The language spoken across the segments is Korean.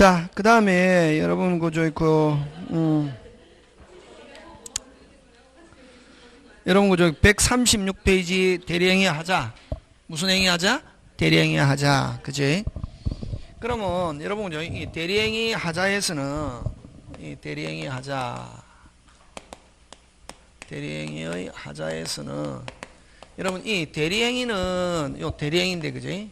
자, 그 다음에 여러분 여러분 136페이지 대리행위 하자. 무슨 행위 하자? 대리행위 하자. 그지? 그러면 여러분 이 대리행위 하자에서는 이 대리행위 대리행위의 하자에서는 여러분 이 대리행위는 요 대리행위인데 그지?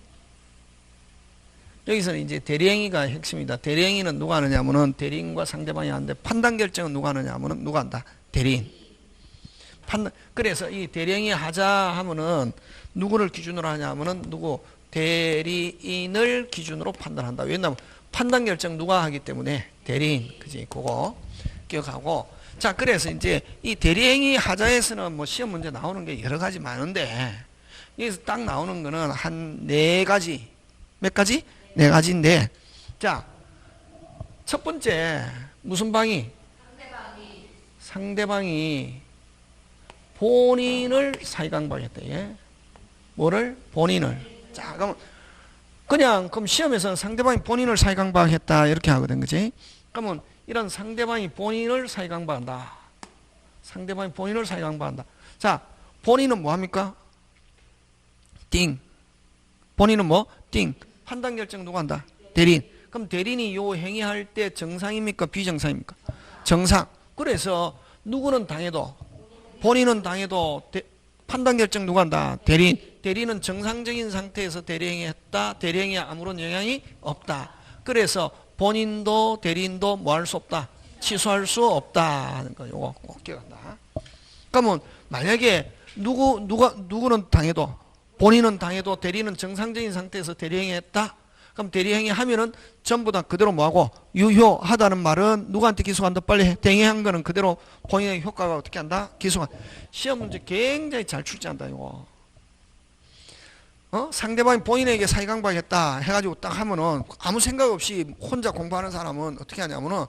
여기서는 이제 대리행위가 핵심이다. 대리행위는 누가 하느냐면은 대리인과 상대방이 하는데 판단 결정은 누가 하느냐면은 누가 한다? 대리인. 그래서 이 대리행위 하자 하면은 누구를 기준으로 하냐면은 누구? 대리인을 기준으로 판단한다. 왜냐면 판단 결정 누가 하기 때문에 대리인. 그지? 그거 기억하고. 자, 그래서 이제 이 대리행위 하자에서는 뭐 시험 문제 나오는 게 여러 가지 많은데 여기서 딱 나오는 거는 한 4가지. 몇 가지? 4가지인데, 자, 첫 번째, 무슨 방이? 상대방이 본인을 사기강박했다. 예? 뭐를? 본인을. 자, 그럼 시험에서는 상대방이 본인을 사기강박했다. 이렇게 하거든. 그지? 그러면 이런 상대방이 본인을 사기강박한다. 상대방이 본인을 사기강박한다. 자, 본인은 뭐 합니까? 띵. 본인은 뭐? 띵. 판단 결정 누가 한다? 대리인. 그럼 대리인이 요 행위할 때 정상입니까? 비정상입니까? 정상. 그래서 누구는 당해도 본인은 당해도 판단 결정 누가 한다? 대리인. 대리인은 정상적인 상태에서 대리행위 했다. 대리행위에 아무런 영향이 없다. 그래서 본인도 대리인도 뭐 할 수 없다? 취소할 수 없다 하는 거 요거 꼭 기억한다. 그러면 만약에 누구는 당해도 본인은 당해도 대리는 정상적인 상태에서 대리행위 했다? 그럼 대리행위 하면은 전부 다 그대로 뭐하고 유효하다는 말은 누구한테 기소한다? 빨리 대행한 거는 그대로 본인의 효과가 어떻게 한다? 기소한. 시험 문제 굉장히 잘 출제한다 이거. 상대방이 본인에게 사기강박했다 해가지고 딱 하면은 아무 생각 없이 혼자 공부하는 사람은 어떻게 하냐면은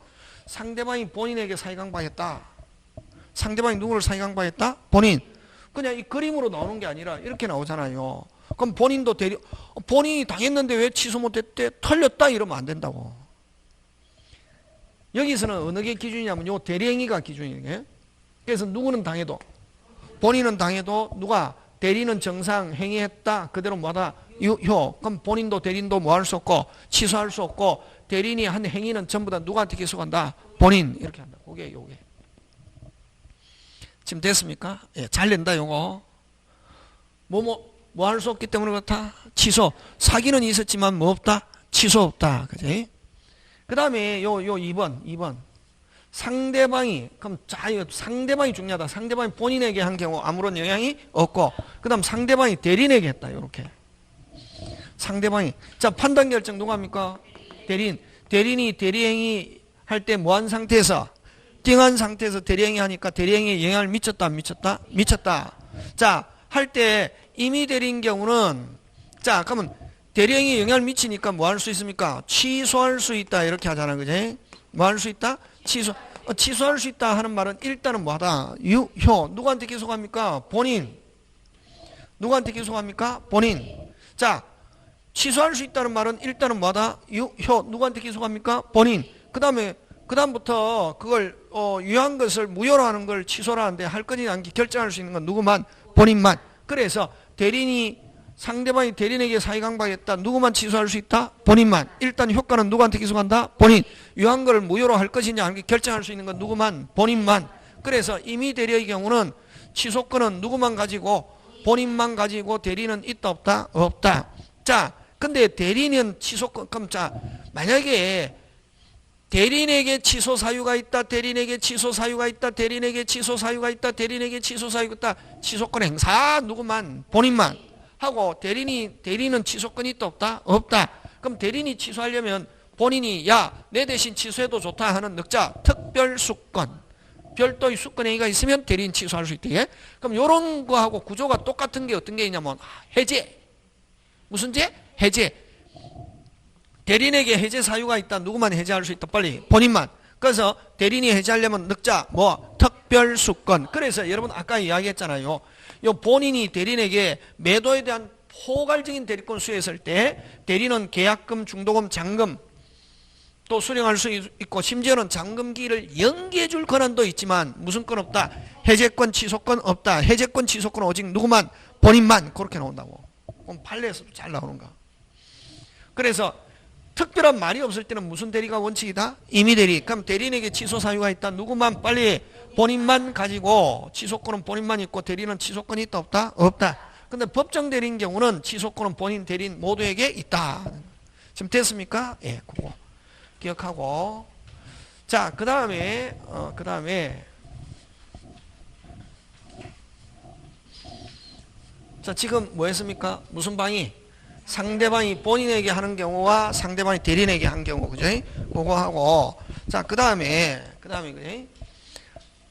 상대방이 본인에게 사기강박했다. 상대방이 누구를 사기강박했다? 본인. 그냥 이 그림으로 나오는 게 아니라 이렇게 나오잖아요. 그럼 본인도 본인이 당했는데 왜 취소 못했대? 털렸다 이러면 안 된다고. 여기서는 어느 게 기준이냐면 요 대리행위가 기준이에요. 그래서 누구는 당해도 본인은 당해도 누가 대리는 정상 행위했다 그대로 뭐다? 유효. 그럼 본인도 대리인도 뭐 할 수 없고 취소할 수 없고 대리인이 한 행위는 전부 다 누구한테 기소한다? 본인. 이렇게 한다. 그게 요게. 지금 됐습니까? 예, 잘 낸다 요거. 뭐 할 수 없기 때문에 그렇다. 취소. 사기는 있었지만 뭐 없다? 취소 없다. 그지? 그 다음에 요 2번. 상대방이, 그럼 자, 이거 상대방이 중요하다. 상대방이 본인에게 한 경우 아무런 영향이 없고, 그 다음 상대방이 대리인에게 했다. 요렇게. 상대방이. 자, 판단 결정 누가 합니까? 대리인. 대리인이 대리행위 할 때 뭐 한 상태에서? 띵한 상태에서 대리행위 하니까 대리행위에 영향을 미쳤다, 안 미쳤다? 미쳤다. 자, 할 때 이미 대리인 경우는, 자, 그러면 대리행위에 영향을 미치니까 뭐 할 수 있습니까? 취소할 수 있다. 이렇게 하잖아. 그지? 뭐 할 수 있다? 취소할 수 있다 하는 말은 일단은 뭐하다? 유효. 누구한테 기소합니까? 본인. 누구한테 기소합니까? 본인. 자, 취소할 수 있다는 말은 일단은 뭐하다? 유효. 누구한테 기소합니까? 본인. 그다음부터 그걸 유효한 것을 무효로 하는 걸 취소를 하는데 할 건지 아닌지 결정할 수 있는 건 누구만? 본인만. 그래서 상대방이 대리인에게 사기강박했다. 누구만 취소할 수 있다? 본인만. 일단 효과는 누구한테 기소한다? 본인. 유효한 걸 무효로 할 것이냐 아닌지 결정할 수 있는 건 누구만? 본인만. 그래서 이미 대리의 경우는 취소권은 누구만 가지고? 본인만 가지고 대리는 있다 없다? 없다. 자, 근데 대리는 취소권, 그럼 자, 만약에 대리인에게 취소 사유가 있다. 대리인에게 취소 사유가 있다. 대리인에게 취소 사유가 있다. 대리인에게 취소 사유가 있다. 취소권 행사 누구만? 본인만. 하고 대리인은 취소권이 있다 없다? 없다. 그럼 대리인이 취소하려면 본인이 야, 내 대신 취소해도 좋다 하는 넉자 특별수권. 별도의 수권행위가 있으면 대리인 취소할 수 있대. 예? 그럼 요런 거하고 구조가 똑같은 게 어떤 게 있냐면 해제. 무슨 제? 해제. 대리인에게 해제 사유가 있다. 누구만 해제할 수 있다. 빨리. 본인만. 그래서 대리인이 해제하려면 넉자 뭐 특별수권. 그래서 여러분 아까 이야기했잖아요. 요 본인이 대리인에게 매도에 대한 포괄적인 대리권 수여했을 때 대리는 계약금, 중도금, 잔금 또 수령할 수 있고 심지어는 잔금기를 연기해 줄 권한도 있지만 무슨 건 없다? 해제권 취소권 없다. 해제권 취소권 오직 누구만? 본인만. 그렇게 나온다고. 그럼 판례에서도 잘 나오는가. 그래서 특별한 말이 없을 때는 무슨 대리가 원칙이다? 임의대리. 그럼 대리인에게 취소 사유가 있다. 누구만? 빨리 본인만 가지고 취소권은 본인만 있고 대리는 취소권이 있다 없다? 없다. 근데 법정 대리인 경우는 취소권은 본인 대리인 모두에게 있다. 지금 됐습니까? 예, 그거 기억하고. 자, 그 다음에 자, 지금 뭐 했습니까? 무슨 방이? 상대방이 본인에게 하는 경우와 상대방이 대리인에게 한 경우, 그죠? 그거 하고. 자, 그 다음에, 그죠?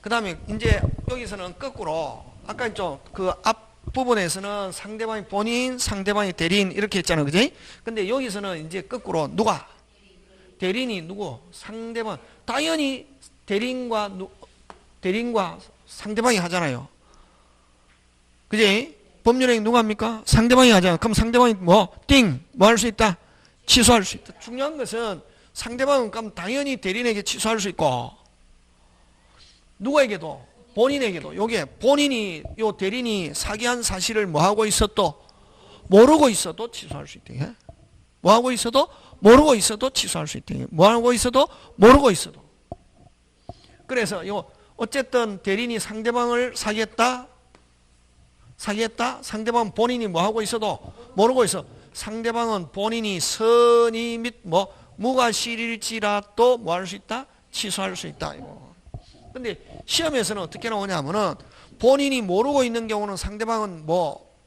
그 다음에, 이제, 여기서는 거꾸로, 아까 좀, 그 앞부분에서는 상대방이 본인, 상대방이 대리인, 이렇게 했잖아요, 그죠? 근데 여기서는 이제 거꾸로, 누가? 대리인이 누구? 상대방. 당연히 대리인과 상대방이 하잖아요. 그지? 법률행위 누가 합니까? 상대방이 하잖아. 그럼 상대방이 뭐 할 수 있다? 취소할 수 있다. 중요한 것은 상대방은 그럼 당연히 대리인에게 취소할 수 있고 누구에게도 본인에게도 요게 본인이 요 대리인이 사기한 사실을 뭐하고 있어도 모르고 있어도 취소할 수 있대. 뭐하고 있어도 모르고 있어도 취소할 수 있대. 뭐하고 있어도 모르고 있어도. 그래서 요 어쨌든 대리인이 상대방을 사기했다. 상대방은 본인이 뭐하고 있어도 모르고 있어. 상대방은 본인이 선의 및 무과실일지라도 뭐 할 수 있다? 취소할 수 있다. 이거. 근데 시험에서는 어떻게 나오냐면은 본인이 모르고 있는 경우는 상대방은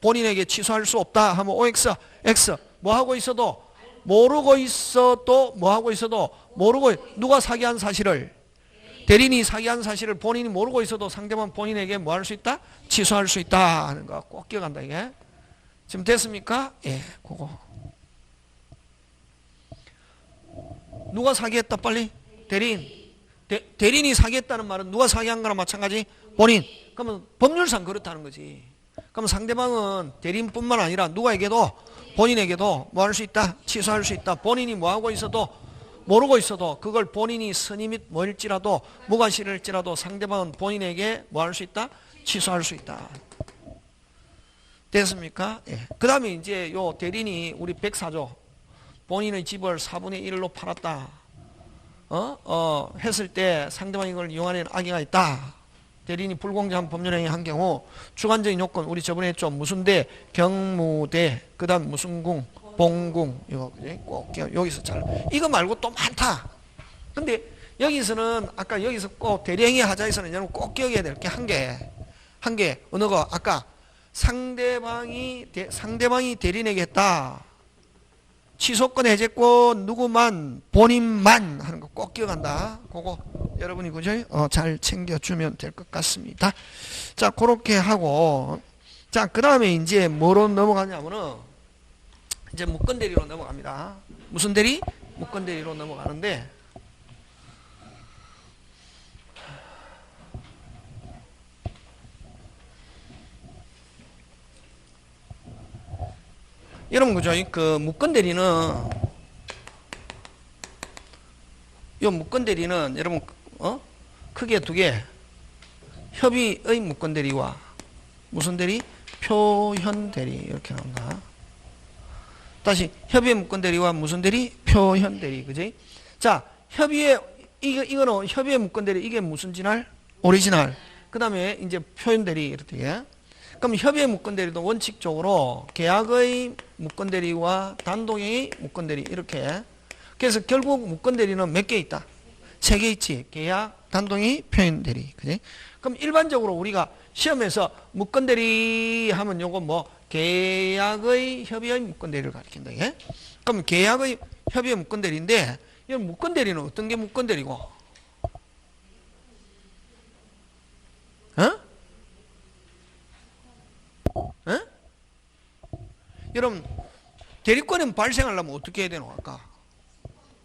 본인에게 취소할 수 없다 하면 OX, X 뭐하고 있어도 모르고 있어도 뭐하고 있어도 모르고 누가 사기한 사실을 대리인이 사기한 사실을 본인이 모르고 있어도 상대방 본인에게 뭐 할 수 있다? 취소할 수 있다 하는 거 꼭 기억한다 이게. 지금 됐습니까? 예, 그거. 누가 사기했다 빨리? 대리인. 대리인이 사기했다는 말은 누가 사기한 거나 마찬가지? 본인. 그러면 법률상 그렇다는 거지. 그럼 상대방은 대리인뿐만 아니라 누가에게도 본인에게도 뭐 할 수 있다? 취소할 수 있다. 본인이 뭐 하고 있어도 모르고 있어도 그걸 본인이 선의 및 뭐일지라도 무과실일지라도 상대방은 본인에게 뭐 할 수 있다? 취소할 수 있다. 됐습니까? 예. 그 다음에 이제 요 대리인이 우리 104조 본인의 집을 4분의 1로 팔았다. 했을 때 상대방이 이걸 이용하는 악의가 있다. 대리인이 불공정한 법률행위 한 경우 주관적인 요건 우리 저번에 했죠. 무슨 대, 경무대, 그 다음 무슨 궁, 봉궁. 이거 꼭 여기서 잘 이거 말고 또 많다. 근데 여기서는 아까 여기서 꼭 대리행위 하자에서는 여러분 꼭 기억해야 될 게 한 개 어느 거 아까 상대방이 대리인에게 했다. 취소권 해제권 누구만 본인만 하는 거 꼭 기억한다. 그거 여러분이 그죠? 잘 챙겨주면 될 것 같습니다. 자, 그렇게 하고 자, 그 다음에 이제 뭐로 넘어가냐면은 이제 무건 대리로 넘어갑니다. 무슨 대리? 무건 대리로 넘어가는데 여러분 그죠? 그 무건 대리는 요 무건 대리는 여러분 크게 두 개. 협의의 무건 대리와 무슨 대리? 표현 대리 이렇게 나온다. 다시 협의의 무건 대리와 무슨 대리? 표현 대리. 그지? 자, 협의의 이거는 협의의 무건 대리 이게 무슨 진할? 오리지널. 그다음에 이제 표현 대리 이렇게. 그럼 협의의 무건 대리도 원칙적으로 계약의 무건 대리와 단독의 무건 대리 이렇게. 그래서 결국 무건 대리는 몇 개 있다? 3개 있지. 계약, 단독의 표현 대리. 그지? 그럼 일반적으로 우리가 시험에서 무건 대리 하면 요거 계약의 협의의 무건 대리를 가리킨다. 예? 그럼 계약의 협의의 무건 대리인데 이 무건 대리는 어떤 게 무건 대리고? 여러분 대리권은 발생하려면 어떻게 해야 되노 아까?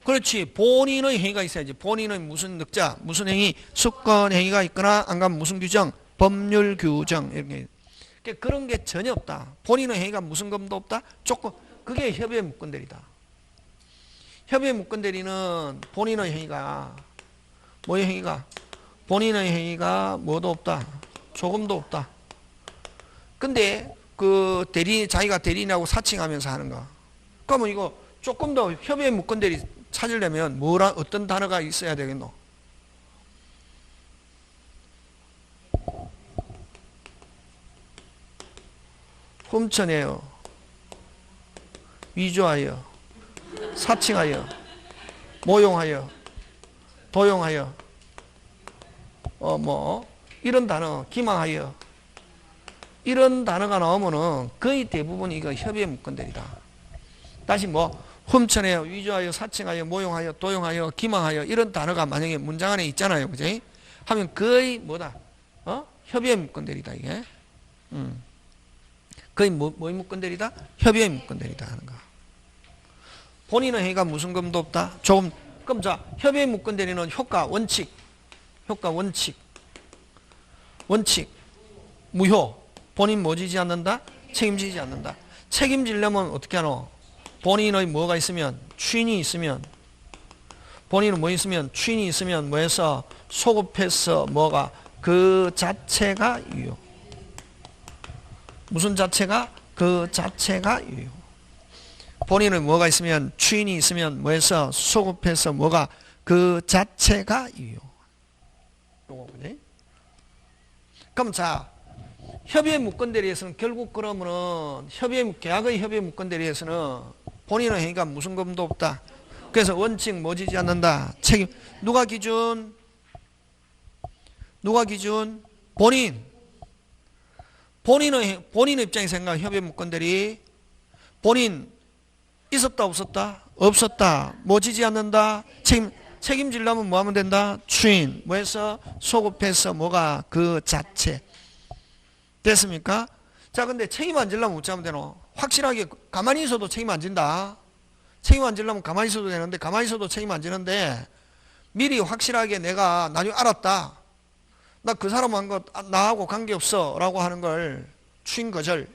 그렇지. 본인의 행위가 있어야지. 본인의 무슨 늑자, 무슨 행위, 수권 행위가 있거나 안 가면 무슨 규정, 법률 규정 이렇게. 그런 게 전혀 없다. 본인의 행위가 무슨 검도 없다. 조금 그게 협의의 무건 대리다. 협의의 무권 대리는 본인의 행위가 뭐의 행위가? 본인의 행위가 뭐도 없다. 조금도 없다. 근데 그 자기가 대리인하고 사칭하면서 하는 거. 그러면 이거 조금 더 협의의 무권 대리 찾으려면 어떤 단어가 있어야 되겠노? 훔쳐내어, 위조하여, 사칭하여, 모용하여, 도용하여, 이런 단어, 기망하여, 이런 단어가 나오면은 거의 대부분 이거 협의의 무권들이다. 다시 훔쳐내어, 위조하여, 사칭하여, 모용하여, 도용하여, 기망하여, 이런 단어가 만약에 문장 안에 있잖아요. 그지? 하면 거의 뭐다? 협의의 무권들이다, 이게. 거의 뭐의 무권들이다? 협의의 무권들이다 하는 거. 본인의 행위가 무슨 금도 없다? 조금. 그럼 자, 협의의 무권대리는 효과, 원칙, 무효. 본인 뭐 지지 않는다? 책임지지 않는다. 책임지려면 어떻게 하노? 본인의 뭐가 있으면? 추인이 있으면. 본인은 뭐 있으면? 추인이 있으면 뭐해서? 소급해서 뭐가? 그 자체가 유효. 무슨 자체가? 그 자체가 유효. 본인은 뭐가 있으면? 추인이 있으면 뭐해서? 소급해서 뭐가? 그 자체가 유효. 요거지? 그럼 자, 협의의 무권대리에서는 결국 그러면은 계약의 협의의 무권대리에서는 본인의 행위가 무슨 금도 없다. 그래서 원칙 뭐 지지 않는다. 책임. 누가 기준? 본인의 입장에서 생각 협의의 무권대리. 본인 있었다 없었다? 없었다. 뭐 지지 않는다. 책임지려면 뭐 하면 된다? 추인. 뭐해서? 소급해서 뭐가? 그 자체. 됐습니까? 자, 근데 책임 안 지려면 어찌 하면 되노? 확실하게 가만히 있어도 책임 안 진다. 책임 안 지려면 가만히 있어도 되는데 가만히 있어도 책임 안 지는데 미리 확실하게 내가 나중에 알았다. 나 그 사람 한 거 나하고 관계없어 라고 하는 걸 추인 거절.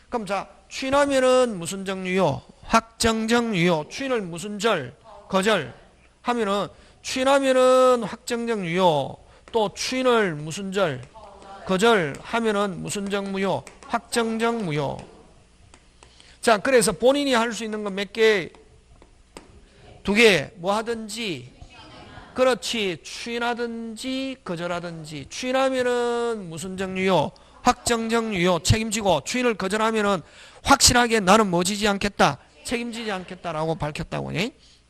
그럼 자, 추인하면은 무슨 정유효? 확정적 유효. 추인을 무슨 절? 거절 하면은 추인하면은 확정적 유효. 또 추인을 무슨 절? 거절 하면은 무슨 적 무효? 확정적 무효. 자, 그래서 본인이 할 수 있는 건 몇 개? 2개. 뭐 하든지. 그렇지. 추인하든지 거절하든지. 추인하면은 무슨 적 유효? 확정적 유효. 책임지고 추인을 거절하면은 확실하게 나는 뭐 지지 않겠다. 책임지지 않겠다라고 밝혔다고.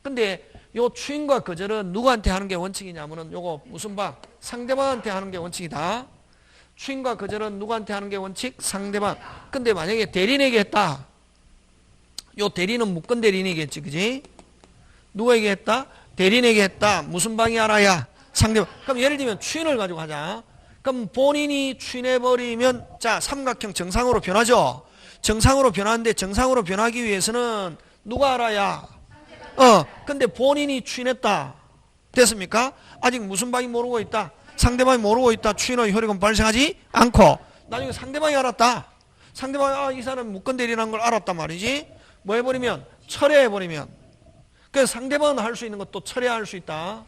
근데 요 추인과 거절은 누구한테 하는 게 원칙이냐면은 요거 무슨 방? 상대방한테 하는 게 원칙이다. 추인과 거절은 누구한테 하는 게 원칙? 상대방. 근데 만약에 대리인에게 했다. 요 대리는 무권 대리인이겠지, 그지? 누구에게 했다? 대리인에게 했다. 무슨 방이 알아야? 상대방. 그럼 예를 들면 추인을 가지고 하자. 그럼 본인이 추인해버리면, 자, 삼각형 정상으로 변하죠? 정상으로 변하는데 정상으로 변하기 위해서는 누가 알아야? 근데 본인이 추인했다. 됐습니까? 아직 무슨 방이 모르고 있다? 상대방이 모르고 있다. 추인의 효력은 발생하지 않고 나중에 상대방이 알았다. 상대방이 이 사람 무권 대리라는 걸 알았단 말이지. 뭐 해버리면? 철회해버리면. 그래서 상대방은 할 수 있는 것도 철회할 수 있다.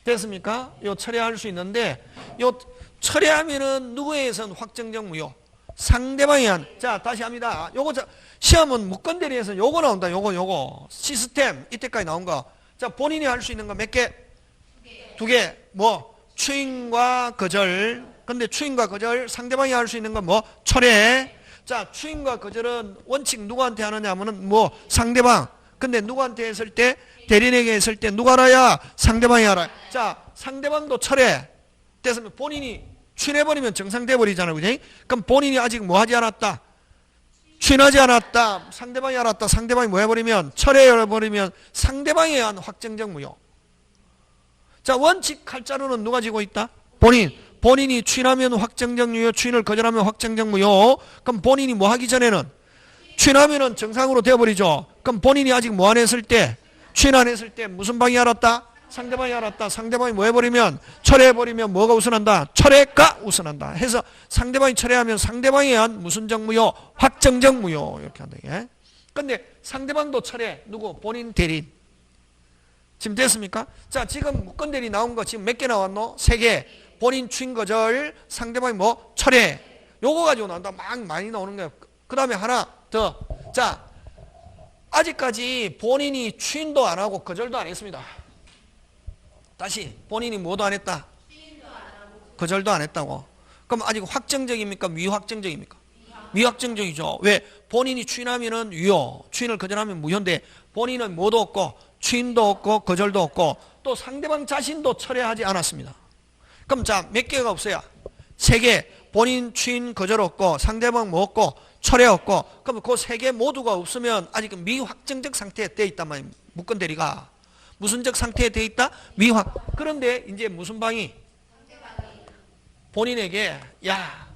됐습니까? 요 철회할 수 있는데 요 철회하면은 누구에 의해서는 확정적 무효. 상대방이 한. 자, 다시 합니다. 요거 시험은 무권 대리에서 요거 나온다. 요거 시스템 이때까지 나온 거. 자, 본인이 할 수 있는 거 몇 개? 2개. 뭐? 추인과 거절. 근데 추인과 거절 상대방이 할 수 있는 건 뭐? 철회. 자, 추인과 거절은 원칙 누구한테 하느냐 하면은 뭐? 상대방. 근데 누구한테 했을 때? 대리인에게 했을 때 누가 알아야? 상대방이 알아야. 자, 상대방도 철회. 됐으면 본인이 추인해버리면 정상돼버리잖아. 그지? 그럼 본인이 아직 뭐 하지 않았다? 추인하지 않았다. 상대방이 알았다. 상대방이 뭐 해버리면? 철회해버리면 상대방에 의한 확정적 무효. 자, 원칙 칼자루는 누가 지고 있다? 본인이 추인하면 확정적 무효, 추인을 거절하면 확정적 무효. 그럼 본인이 뭐 하기 전에는? 추인하면은 정상으로 되어버리죠. 그럼 본인이 아직 뭐 안 했을 때? 추인 안 했을 때 무슨 방이 알았다? 상대방이 알았다. 상대방이 뭐 해버리면? 철회해버리면 뭐가 우선한다? 철회가 우선한다. 해서 상대방이 철회하면 상대방에 의한 무슨 적 무효? 확정적 무효. 이렇게 한다. 이게. 근데 상대방도 철회. 누구? 본인 대리인. 지금 됐습니까? 자, 지금 무건 대리 나온 거 지금 몇 개 나왔노? 3개. 본인 추인 거절, 상대방이 뭐? 철회. 요거 가지고 나온다. 막 많이 나오는 거예요. 그 다음에 하나 더. 자, 아직까지 본인이 추인도 안 하고 거절도 안 했습니다. 다시 본인이 뭐도 안 했다? 거절도 안 했다고. 그럼 아직 확정적입니까? 미확정적입니까? 미확정적이죠. 왜? 본인이 추인하면은 유효, 추인을 거절하면 무효인데 본인은 뭐도 없고 추인도 없고 거절도 없고 또 상대방 자신도 철회하지 않았습니다. 그럼 자, 몇 개가 없어요? 3개. 본인 추인 거절 없고 상대방 뭐 없고 철회 없고. 그럼 그 3개 모두가 없으면 아직 미확정적 상태에 돼 있단 말이에요. 무건 대리가 무슨적 상태에 돼 있다? 미확. 그런데 이제 무슨 방이 본인에게 야,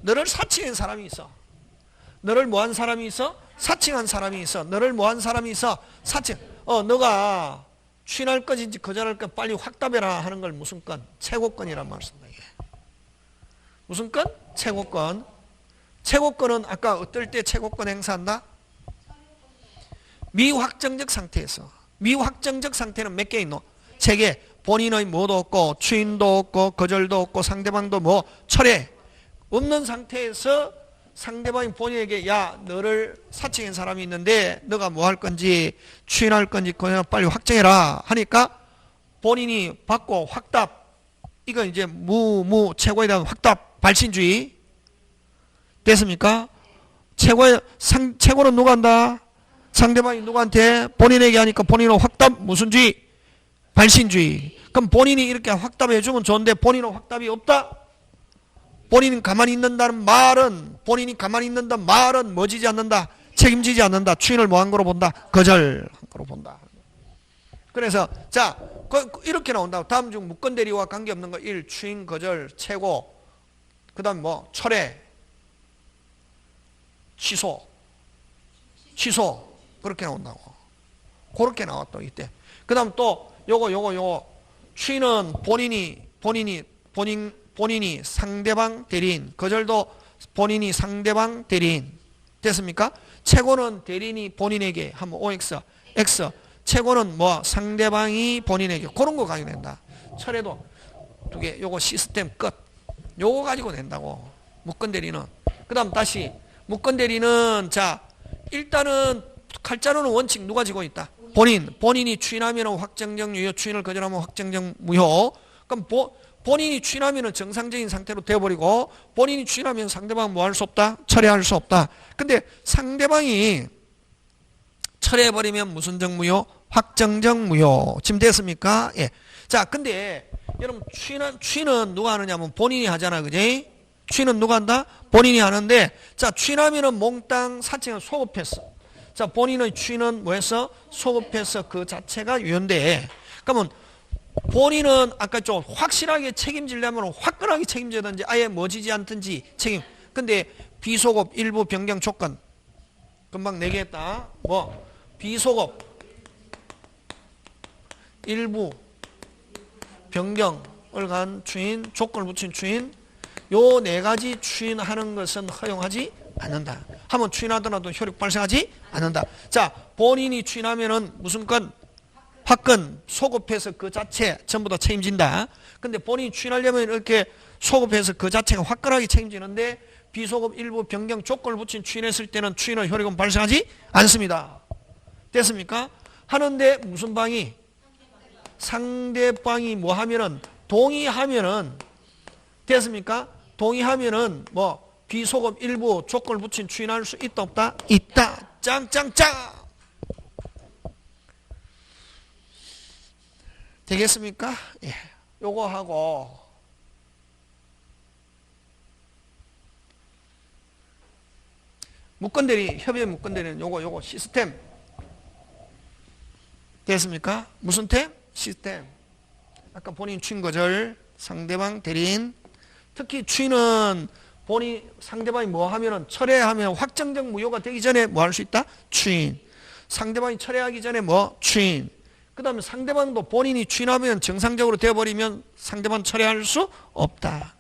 너를 사칭한 사람이 있어. 너를 뭐한 사람이 있어? 사칭한 사람이 있어. 너를 뭐한 사람이 있어? 사칭. 너가 추인할 것인지 거절할 것 빨리 확답해라 하는 걸 무슨 건? 최고권이란 말씀입니다. 이게. 무슨 건? 최고권. 최고권은 아까 어떨 때 최고권 행사한다? 미확정적 상태에서. 미확정적 상태는 몇 개 있노? 3개. 본인의 뭐도 없고 추인도 없고 거절도 없고 상대방도 뭐 철회 없는 상태에서 상대방이 본인에게 야, 너를 사칭한 사람이 있는데 너가 뭐 할 건지 추인할 건지 그냥 빨리 확정해라 하니까 본인이 받고 확답. 이거 이제 최고에 대한 확답 발신주의 됐습니까? 최고는 누가 한다? 상대방이 누구한테? 본인에게 하니까 본인은 확답 무슨 주의? 발신주의. 그럼 본인이 이렇게 확답해 주면 좋은데 본인은 확답이 없다? 본인이 가만히 있는다는 말은 본인이 가만히 있는다는 말은 뭐지지 않는다? 책임지지 않는다. 추인을 뭐한 거로 본다? 거절한 거로 본다. 그래서 자, 이렇게 나온다. 다음 중 무건 대리와 관계없는 거 1. 추인 거절 최고. 그 다음 뭐 철회 취소 그렇게 나온다고. 그렇게 나왔다 이때. 그 다음 또 요거 추인은 본인이 상대방 대리인, 거절도 본인이 상대방 대리인 됐습니까? 최고는 대리인이 본인에게 하면 OX X. 최고는 뭐 상대방이 본인에게 그런 거 가지고 낸다. 철회도 2개. 요거 시스템 끝. 요거 가지고 낸다고. 무건 대리는. 그 다음 다시 무건 대리는 자, 일단은 칼자루는 원칙 누가 지고 있다? 본인이 추인하면 확정적 유효, 추인을 거절하면 확정적 무효. 그럼 본인이 추인하면 정상적인 상태로 되어버리고 본인이 추인하면 상대방은 뭐 할 수 없다? 철회할 수 없다. 근데 상대방이 철회해버리면 무슨 적 무효? 확정적 무효. 지금 됐습니까? 예. 자, 근데 여러분 추인은 누가 하느냐면 본인이 하잖아. 그지? 추인은 누가 한다? 본인이 하는데 자, 추인하면은 몽땅 사칭은 소급했어. 자, 본인의 추인은 뭐 했어? 소급해서 그 자체가 유효인데 그러면 본인은 아까 좀 확실하게 책임지려면 화끈하게 책임져야든지 아예 뭐지지 않든지 책임. 근데 비소급 일부 변경 조건 금방 내기했다. 뭐 비소급 일부 변경을 간 추인, 조건을 붙인 추인, 요 4가지 추인하는 것은 허용하지 않는다. 한번 추인하더라도 효력 발생하지 않는다. 자, 본인이 추인하면은 무슨 건? 화건, 소급해서 그 자체 전부 다 책임진다. 근데 본인이 추인하려면 이렇게 소급해서 그 자체가 화끈하게 책임지는데 비소급 일부 변경 조건을 붙인 추인했을 때는 추인의 효력은 발생하지 않습니다. 됐습니까? 하는데 무슨 방이? 상대방이 뭐 하면은 동의하면은 됐습니까? 동의하면은 뭐 비소급 일부 조건을 붙인 추인할 수 있다 없다? 있다. 짱짱짱. 되겠습니까? 예. 요거 하고 무건대리, 협의의 무건대리는 요거 시스템 됐습니까? 무슨 템? 시스템. 아까 본인 추인 거절, 상대방 대리인. 특히 추인은 본인 상대방이 뭐 하면은 철회하면 확정적 무효가 되기 전에 뭐 할 수 있다? 추인. 상대방이 철회하기 전에 뭐? 추인. 그 다음에 상대방도 본인이 추인하면 정상적으로 되어버리면 상대방 철회할 수 없다.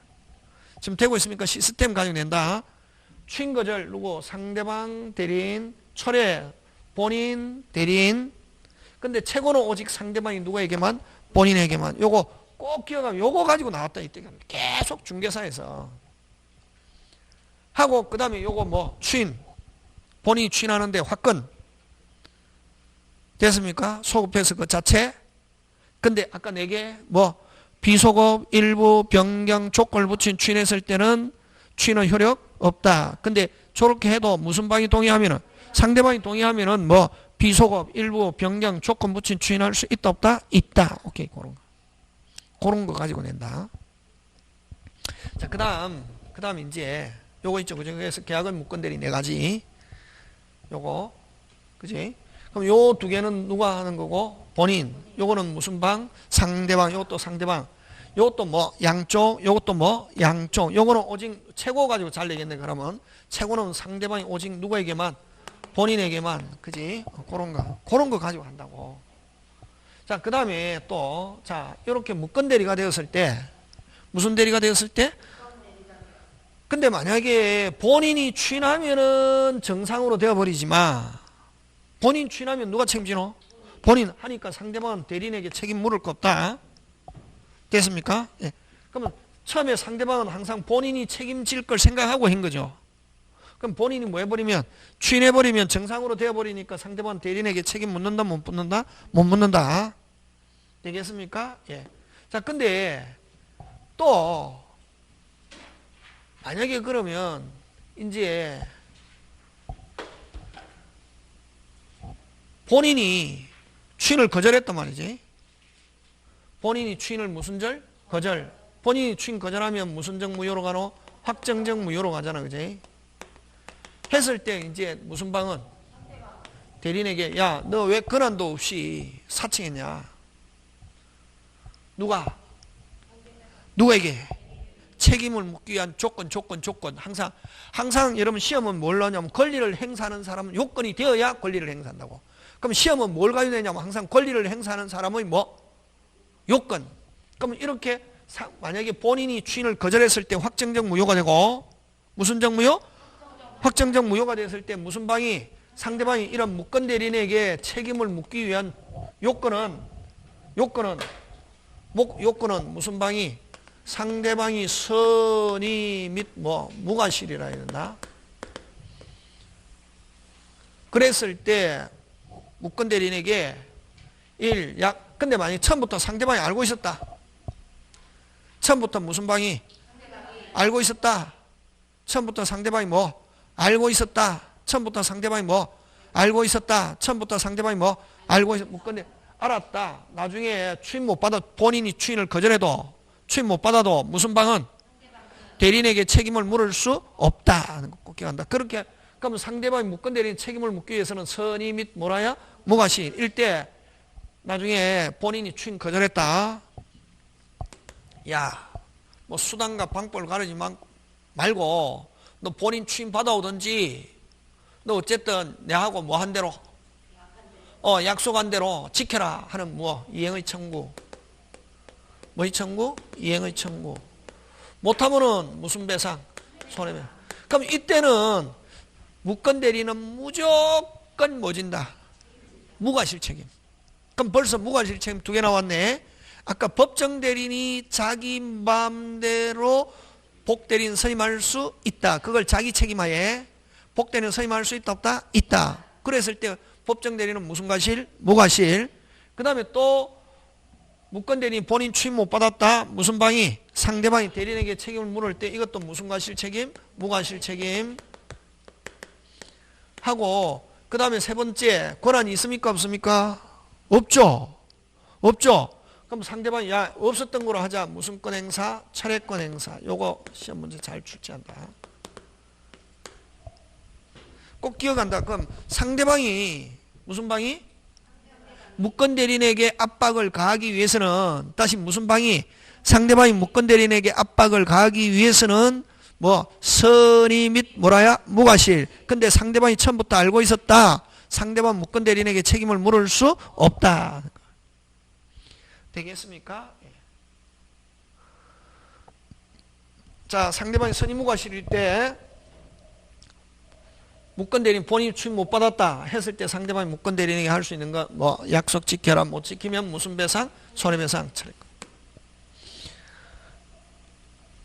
지금 되고 있습니까? 시스템 가지고 낸다. 추인 거절 누구? 상대방 대리인 철회, 본인, 대리인. 근데 최고는 오직 상대방이 누구에게만? 본인에게만. 요거 꼭 기억하면 요거 가지고 나왔다 이때 계속 중개사에서 하고, 그 다음에 요거 뭐 추인, 본인이 추인하는데 화건 됐습니까? 소급해서 그 자체. 근데 아까 4개 뭐 비소급 일부 변경 조건을 붙인 추인했을 때는 추인은 효력 없다. 근데 저렇게 해도 무슨 방이 동의하면은, 상대방이 동의하면은 뭐 비소급 일부 변경 조건 붙인 추인할 수 있다 없다? 있다. 오케이. 그런 거 가지고 낸다. 자, 그다음 이제 요거 있죠. 그죠? 그래서 계약은 무건대리 4가지. 요거. 그지? 그럼 요 2개는 누가 하는 거고? 본인. 요거는 무슨 방? 상대방. 요것도 상대방. 요것도 뭐 양쪽. 요것도 뭐 양쪽. 요거는 오직 최고 가지고 잘 내겠네. 그러면 최고는 상대방이 오직 누구에게만? 본인에게만. 그지? 그런 거 가지고 한다고. 자, 그 다음에 또, 자, 이렇게 무건대리가 되었을 때, 무슨 대리가 되었을 때? 근데 만약에 본인이 추인하면은 정상으로 되어버리지만, 본인 추인하면 누가 책임지노? 본인 하니까 상대방은 대리인에게 책임 물을 거 없다. 됐습니까? 예. 그러면 처음에 상대방은 항상 본인이 책임질 걸 생각하고 한 거죠. 그럼 본인이 뭐 해버리면, 추인해버리면 정상으로 되어버리니까 상대방은 대리인에게 책임 묻는다, 못 묻는다? 못 묻는다. 되겠습니까? 예. 자, 근데 또 만약에 그러면 이제 본인이 추인을 거절했단 말이지. 본인이 추인을 무슨 절? 거절. 본인이 추인 거절하면 무슨 적 무효로 가노? 확정적 무효로 가잖아. 그지? 했을 때 이제 무슨 방은? 대리인에게, 야, 너 왜 권한도 없이 사칭했냐? 누구에게? 책임을 묻기 위한 조건. 항상 여러분 시험은 뭘 넣냐면 권리를 행사하는 사람은 요건이 되어야 권리를 행사한다고. 그럼 시험은 뭘 가지고 되냐면 항상 권리를 행사하는 사람의 뭐? 요건. 그럼 이렇게 만약에 본인이 추인을 거절했을 때 확정적 무효가 되고, 무슨 적 무효? 확정적 무효가 됐을 때 무슨 방이? 상대방이 이런 무건 대리인에게 책임을 묻기 위한 요건은 무슨 방이? 상대방이 선의 및 뭐 무과실이라 해야 된다. 그랬을 때 무건 대리인에게 근데 만약에 처음부터 상대방이 알고 있었다. 처음부터 무슨 방이? 알고 있었다. 처음부터 상대방이 뭐? 알고 있었다. 처음부터 상대방이 뭐? 알고 있었다. 처음부터 상대방이 뭐? 알고 있었다. 무건 알았다. 나중에 추인 못 받아, 본인이 추인을 거절해도, 추인 못 받아도 무슨 방은? 대리인에게 책임을 물을 수 없다 하는 거 꼭 기억한다. 그렇게 그러면 상대방이 무건 대리인 책임을 묻기 위해서는 선의 및 뭐라야? 무과실. 일때 나중에 본인이 추인 거절했다. 야, 뭐 수단과 방법을 가르지 말고 너 본인 추인 받아오든지, 너 어쨌든 내하고 뭐 한 대로 약속한 대로 지켜라 하는 뭐 이행의 청구. 뭐의 청구? 이행의 청구. 못하면은 무슨 배상? 손해배상. 그럼 이때는 무건 대리는 무조건 뭐 진다? 무과실 책임. 그럼 벌써 무과실 책임 2개 나왔네. 아까 법정 대리인이 자기 마음대로 복대리인 선임할 수 있다. 그걸 자기 책임하에 복대리인 선임할 수 있다 없다? 있다. 그랬을 때 법정 대리인은 무슨 과실? 무과실. 그 다음에 또 무건 대리인 본인 추임 못 받았다. 무슨 방이? 상대방이 대리인에게 책임을 물을 때 이것도 무슨 과실 책임? 무과실 책임 하고, 그 다음에 3번째 권한이 있습니까 없습니까? 없죠. 그럼 상대방이 야 없었던 거로 하자. 무슨 권 행사? 철회권 행사. 요거 시험 문제 잘 출제한다. 꼭 기억한다. 그럼 상대방이 무슨 방이? 무건 대리인에게 압박을 가하기 위해서는, 다시 무슨 방이? 상대방이 무건 대리인에게 압박을 가하기 위해서는 뭐 선의 및 뭐라야? 무과실. 근데 상대방이 처음부터 알고 있었다. 상대방 무건 대리인에게 책임을 물을 수 없다. 되겠습니까? 자, 상대방이 선의 무과실일 때 무권 대리인 본인이 추임 못 받았다 했을 때 상대방이 무권 대리인에게 할 수 있는 거 뭐 약속 지켜라 못 지키면 무슨 배상? 손해배상 처리.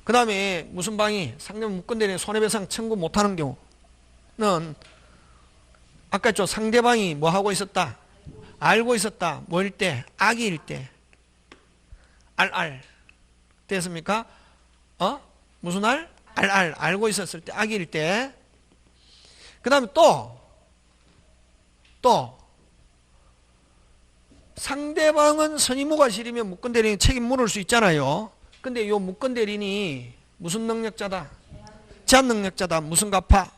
그 다음에 무슨 방이 상대방 무권 대리인 손해배상 청구 못하는 경우는 아까 저 상대방이 뭐 하고 있었다? 알고 있었다. 뭐일 때? 악의일 때. 됐습니까? 무슨 알? 알고 있었을 때, 악의일 때. 그 다음에 또, 상대방은 선의무가 실이면 무권대리인이 책임 물을 수 있잖아요. 근데 요 무권대리인이 무슨 능력자다? 제한 능력자다. 무슨 갚아?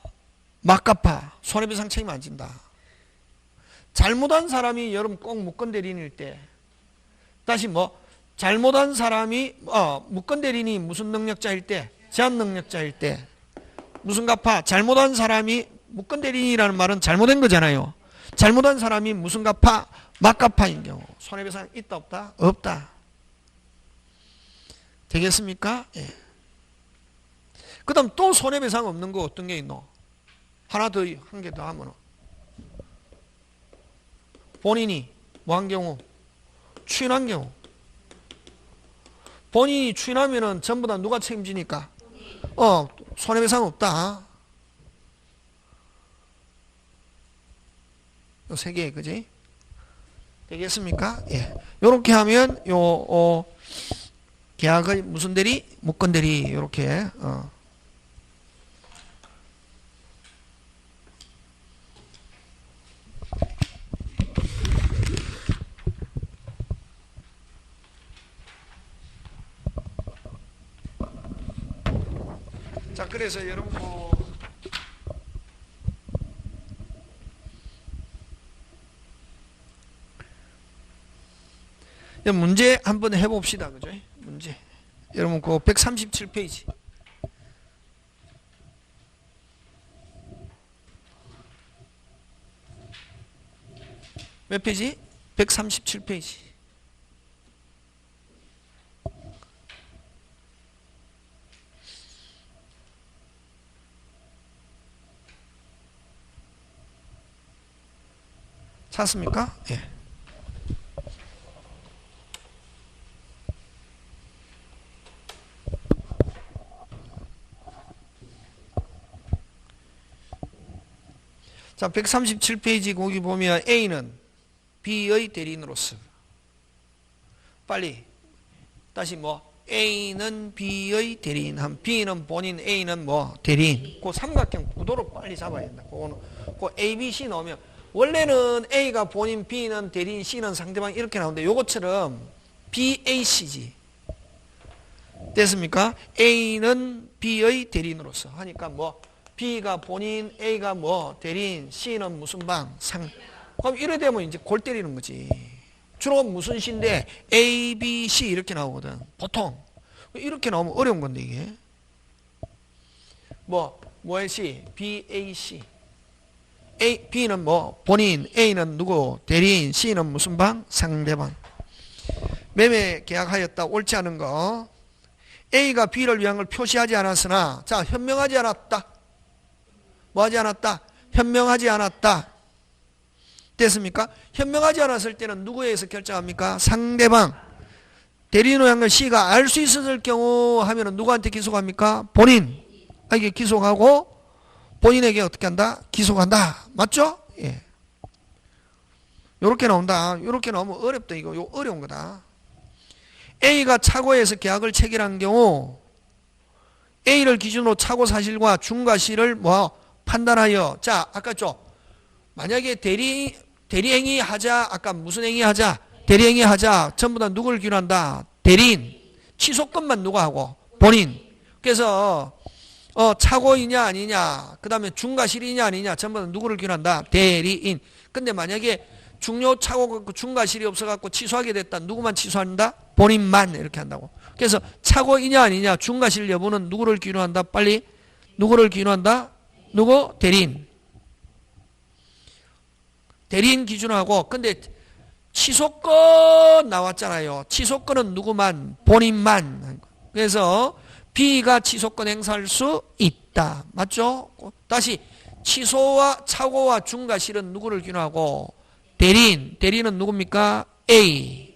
막 갚아. 손해배상 책임 안 진다. 잘못한 사람이 여러분 꼭 무권대리인일 때, 다시 잘못한 사람이 무권대리인이 무슨 능력자일 때? 제한 능력자일 때 무슨 갚아? 잘못한 사람이 무권대리인이라는 말은 잘못된 거잖아요. 잘못한 사람이 무슨 갚아? 막 갚아인 경우 손해배상 있다 없다? 없다. 되겠습니까? 예. 그 다음 또 손해배상 없는 거 어떤 게 있노? 하나 더, 한 개 더 하면 본인이 뭐 한 경우? 추인한 경우. 본인이 추인하면은 전부 다 누가 책임지니까? 손해배상 없다. 요 세 개, 그지? 되겠습니까? 예. 요렇게 하면, 계약의 무슨 대리? 무권 대리, 요렇게, 자, 그래서 여러분 문제 한번 해봅시다. 그죠? 문제. 여러분 그 137페이지. 몇 페이지? 137페이지. 찾습니까? 예. 자, 137페이지 거기 보면 A는 B의 대리인으로서 빨리 다시 A는 B의 대리인, B는 본인, A는 대리인. 그 삼각형 구도로 빨리 잡아야 된다. 그거는 그 A, B, C 나오면 원래는 A가 본인, B는 대리인, C는 상대방 이렇게 나오는데 요것처럼 B, A, C지. 됐습니까? A는 B의 대리인으로서 하니까 B가 본인, A가 대리인, C는 무슨 방? 그럼 이래 되면 이제 골 때리는 거지. 주로 무슨 C인데 A, B, C 이렇게 나오거든. 보통. 이렇게 나오면 어려운 건데 이게. 뭐의 C? B, A, C. B는 본인, A는 누구? 대리인, C는 무슨 방? 상대방. 매매 계약하였다. 옳지 않은 거. A가 B를 위한 걸 표시하지 않았으나, 자, 현명하지 않았다. 뭐하지 않았다? 현명하지 않았다. 됐습니까? 현명하지 않았을 때는 누구에 의해서 결정합니까? 상대방. 대리인을 위한 걸 C가 알 수 있었을 경우 하면은 누구한테 기소합니까? 본인에게 기소하고, 본인에게 어떻게 한다? 기소한다. 맞죠? 예. 요렇게 나온다. 요렇게 나오면 어렵다. 이거 어려운 거다. A가 차고에서 계약을 체결한 경우 A를 기준으로 차고 사실과 중과실을 판단하여, 자, 아까 만약에 대리행위 하자, 아까 무슨 행위 하자? 대리행위 하자. 전부 다 누구를 기준한다? 대리인. 취소권만 누가 하고? 본인. 그래서 차고이냐 아니냐, 그 다음에 중과실이냐 아니냐, 전부 다 누구를 기준한다? 대리인. 근데 만약에 중요 차고 중과실이 없어갖고 취소하게 됐다. 누구만 취소한다? 본인만 이렇게 한다고. 그래서 차고이냐 아니냐, 중과실 여부는 누구를 기준한다? 빨리 누구를 기준한다? 누구? 대리인. 대리인 기준하고, 근데 취소권 나왔잖아요. 취소권은 누구만? 본인만. 그래서 B가 취소권 행사할 수 있다. 맞죠? 다시 취소와 착오와 중과 실은 누구를 기준하고? 대리인은 누굽니까? A.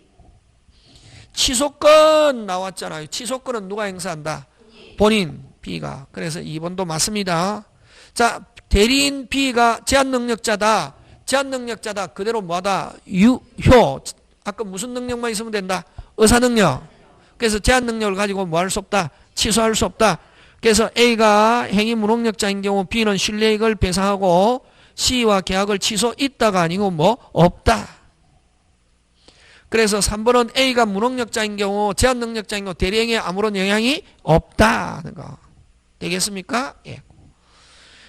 취소권 나왔잖아요. 취소권은 누가 행사한다? 본인 B가. 그래서 2번도 맞습니다. 자, 대리인 B가 제한능력자다. 제한능력자다. 그대로 뭐하다? 유효. 아까 무슨 능력만 있으면 된다? 의사능력. 그래서 제한능력을 가지고 뭐 할 수 없다? 취소할 수 없다. 그래서 A가 행위 무능력자인 경우 B는 실례액을 배상하고 C와 계약을 취소 있다가 아니고 뭐 없다. 그래서 3번은 A가 무능력자인 경우 제한능력자인 경우 대리행위에 아무런 영향이 없다는 거. 되겠습니까? 예.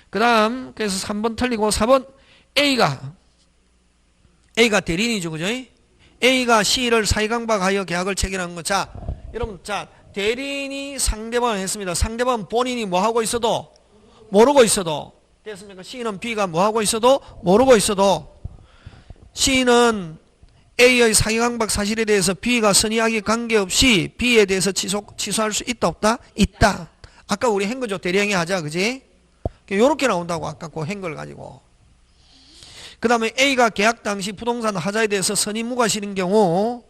그 다음 그래서 3번 틀리고 4번 A가 대리인이죠. 그죠? A가 C를 사이강박하여 계약을 체결한 거. 자, 여러분, 자, 대리인이 상대방을 했습니다. 상대방은 본인이 뭐 하고 있어도 모르고 있어도 됐습니까? C는 B가 뭐 하고 있어도 모르고 있어도 C는 A의 사기강박 사실에 대해서 B가 선의하기 관계없이 B에 대해서 취소할 수 있다 없다? 있다. 아까 우리 한 거죠. 대리행위 하자. 그지? 요렇게 나온다고 아까 그 한 걸 가지고. 그 다음에 A가 계약 당시 부동산 하자에 대해서 선의무가 실인 경우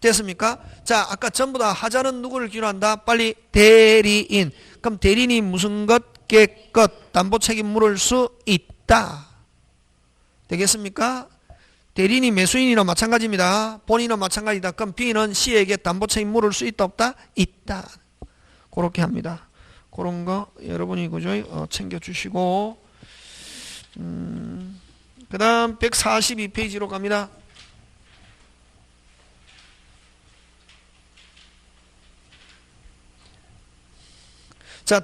됐습니까? 자, 아까 전부 다 하자는 누구를 기준한다? 빨리 대리인. 그럼 대리인이 무슨 것, 깨것, 담보 책임 물을 수 있다. 되겠습니까? 대리인이 매수인이나 마찬가지입니다. 본인은 마찬가지다. 그럼 B는 C에게 담보 책임 물을 수 있다 없다? 있다. 그렇게 합니다. 그런 거 여러분이 그죠? 챙겨주시고 그 다음 142페이지로 갑니다. 자,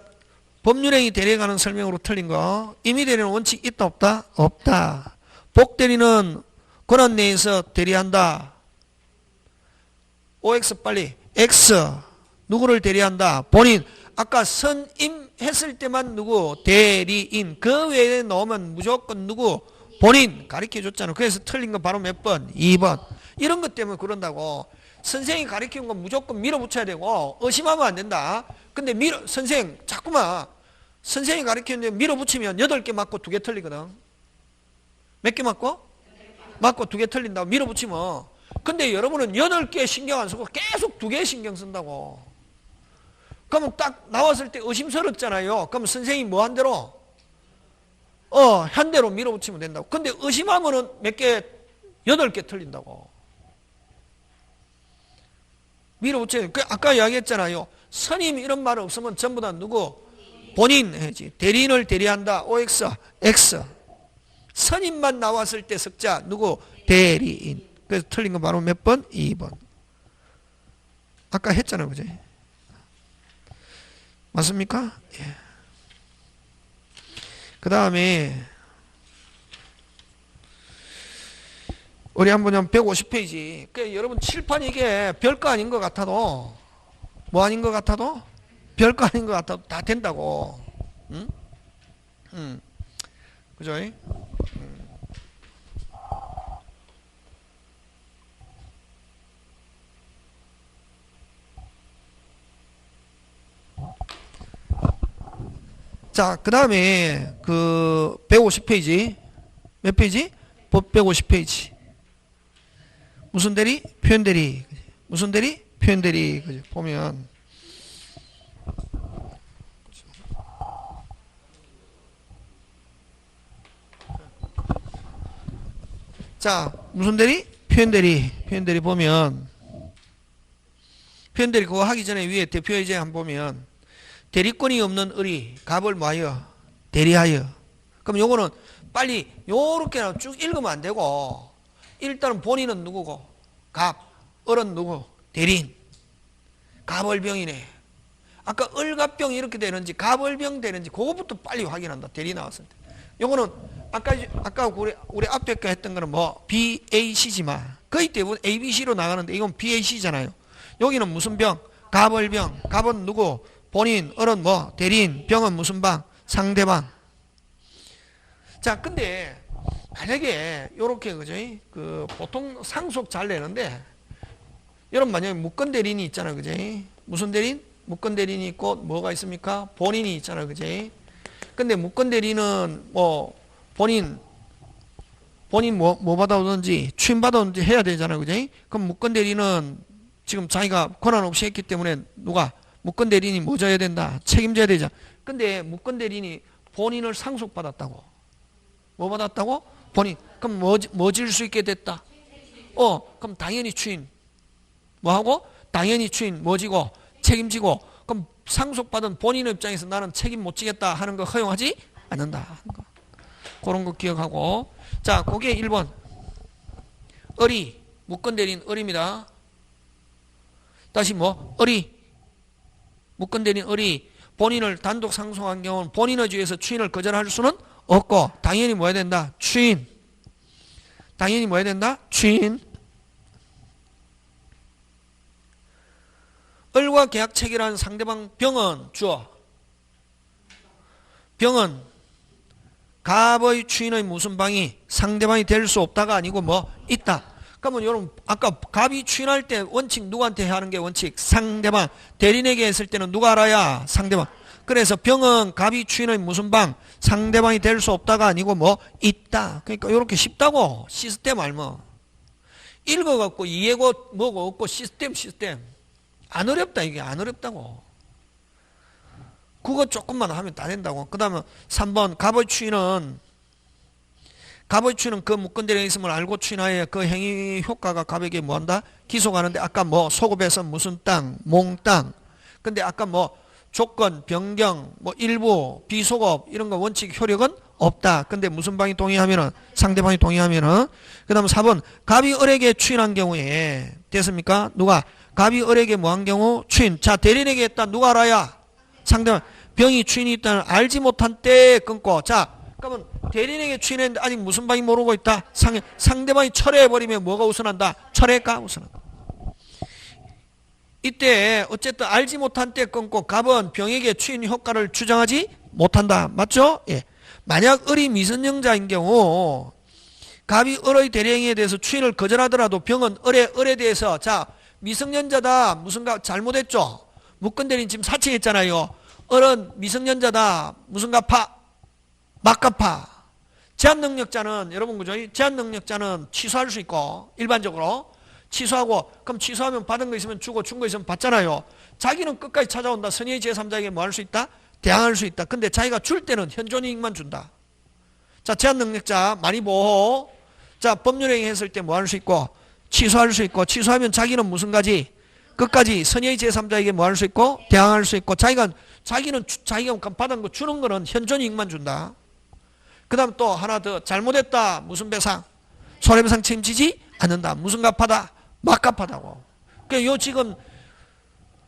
법률행위 대리에 설명으로 틀린 거. 임의 대리는 원칙 있다 없다? 없다. 복대리는 권한 내에서 대리한다. OX 빨리. X 누구를 대리한다? 본인. 아까 선임했을 때만 누구? 대리인. 그 외에 넣으면 무조건 누구? 본인. 가르쳐줬잖아. 그래서 틀린 거 바로 몇 번? 2번. 이런 것 때문에 그런다고. 선생님이 가르치는 건 무조건 밀어붙여야 되고 의심하면 안 된다. 근데 선생님 자꾸만 선생님이 가르치는데 밀어붙이면 8개 맞고 2개 틀리거든. 몇 개 맞고? 맞고 2개 틀린다고 밀어붙이면. 근데 여러분은 8개 신경 안 쓰고 계속 2개 신경 쓴다고. 그러면 딱 나왔을 때 의심스럽잖아요. 그럼 선생님이 뭐 한 대로? 한 대로 밀어붙이면 된다고. 근데 의심하면은 몇 개? 8개 틀린다고. 밀어붙여야 돼. 아까 이야기했잖아요. 선임 이런 말 없으면 전부 다 누구? 본인 해야지. 대리인을 대리한다. OX, X. 선임만 나왔을 때 석자 누구? 대리인. 그래서 틀린 거 바로 몇 번? 2번. 아까 했잖아요. 그죠? 맞습니까? 예. 그 다음에 우리 한번 150페이지. 그러니까 여러분 칠판 이게 별거 아닌 것 같아도 뭐 아닌 것 같아도 별거 아닌 것 같아도 다 된다고. 응? 그죠? 자, 그 다음에 그 150페이지 몇 페이지? 법 150페이지. 무슨 대리? 표현 대리. 무슨 대리? 표현 대리. 그죠? 보면 자, 무슨 대리? 표현 대리. 표현 대리 보면 표현 대리 그거 하기 전에 위에 대표 예제 한번 보면 대리권이 없는 을이 갑을 뭐하여? 대리하여. 그럼 요거는 빨리 요렇게 쭉 읽으면 안 되고 일단은 본인은 누구고? 갑. 을은 누구? 대리인. 갑을병이네. 아까 을갑병이 이렇게 되는지 갑을병 되는지 그거부터 빨리 확인한다. 대리 나왔을 때. 요거는 아까 우리 앞에 거 했던 거는 뭐 BAC지만 거의 대부분 ABC로 나가는데 이건 BAC잖아요. 여기는 무슨 병? 갑을병. 갑은 누구? 본인. 을은 뭐? 대리인. 병은 무슨 방? 상대방. 자, 근데 만약에 요렇게 그죠? 그 보통 상속 잘 내는데 여러분 만약에 무권 대리인이 있잖아요. 그죠? 무슨 대리인? 무권 대리인이 있고 뭐가 있습니까? 본인이 있잖아요. 그죠? 근데 무권 대리는 뭐 본인 뭐 받아오든지 추임 받아오든지 해야 되잖아요. 그지? 그럼 무권 대리는 지금 자기가 권한 없이 했기 때문에 누가 무권 대리인이 뭐 져야 된다? 책임져야 되잖아. 근데 무권 대리인이 본인을 상속받았다고. 뭐 받았다고? 본인. 그럼 뭐 질 수 있게 됐다? 그럼 당연히 추인. 뭐 하고? 당연히 추인 뭐 지고? 책임지고. 그럼 상속받은 본인 입장에서 나는 책임 못 지겠다 하는 거 허용하지 않는다 하는 거. 그런 거 기억하고. 자, 그게 1번. 의리. 무권 대리인 의리입니다. 다시 뭐? 의리. 무권 대리인 의리. 본인을 단독 상속한 경우는 본인의 주에서 추인을 거절할 수는 없고 당연히 뭐 해야 된다? 추인. 당연히 뭐 해야 된다? 추인. 을과 계약 체결한 상대방 병은 주어. 병은 갑의 추인의 무슨 방이 상대방이 될 수 없다가 아니고 뭐 있다. 그러면 여러분 아까 갑이 추인할 때 원칙 누구한테 하는 게 원칙? 상대방. 대리인에게 했을 때는 누가 알아야? 상대방. 그래서 병은 갑이 추인의 무슨 방? 상대방이 될 수 없다가 아니고 뭐 있다. 그러니까 이렇게 쉽다고. 시스템 알면. 읽어갖고 이해고 뭐고 없고 시스템. 안 어렵다. 이게 안 어렵다고. 그거 조금만 하면 다 된다고. 그 다음에 3번 갑의 추인은 그 무권 대리인이 있음을 알고 추인하여 그 행위 효과가 갑에게 뭐한다? 기소가는데 아까 뭐 소급해서 무슨 땅, 몽땅. 근데 아까 뭐 조건, 변경, 뭐 일부, 비소급 이런 거 원칙 효력은 없다. 근데 무슨 방이 동의하면은 상대방이 동의하면은 그 다음 4번 갑이 을에게 추인한 경우에 됐습니까? 누가? 갑이 을에게 뭐 한 경우? 추인. 자, 대리인에게 했다. 누가 알아야? 상대방. 병이 추인이 있다는 알지 못한 때에 끊고. 자, 그러면 대리인에게 추인했는데 아직 무슨 방이 모르고 있다? 상대방이 철회해버리면 뭐가 우선한다? 철회가 우선한다. 이때 어쨌든 알지 못한 때 끊고 갑은 병에게 추인 효과를 주장하지 못한다. 맞죠? 예. 만약 을이 미성년자인 경우 갑이 을의 대리행위에 대해서 추인을 거절하더라도 병은 을에 대해서 자 미성년자다 무슨가 잘못했죠. 무권 대리인 지금 사칭했잖아요. 을은 미성년자다 무슨 갚아? 막 갚아. 제한능력자는 여러분 그죠? 제한능력자는 취소할 수 있고 일반적으로 취소하고 그럼 취소하면 받은 거 있으면 주고 준 거 있으면 받잖아요. 자기는 끝까지 찾아온다. 선의의 제3자에게 뭐 할 수 있다? 대항할 수 있다. 근데 자기가 줄 때는 현존이익만 준다. 자, 제한능력자 많이 보호. 자, 법률행위 했을 때 뭐 할 수 있고 취소할 수 있고 취소하면 자기는 무슨 가지? 끝까지 선의의 제3자에게 뭐 할 수 있고 대항할 수 있고 자기는 자기가 받은 거 주는 거는 현존이익만 준다. 그 다음 또 하나 더 잘못했다. 무슨 배상? 손해배상 책임지지 않는다. 무슨 갚하다? 막갚하다고. 그러니까 요 지금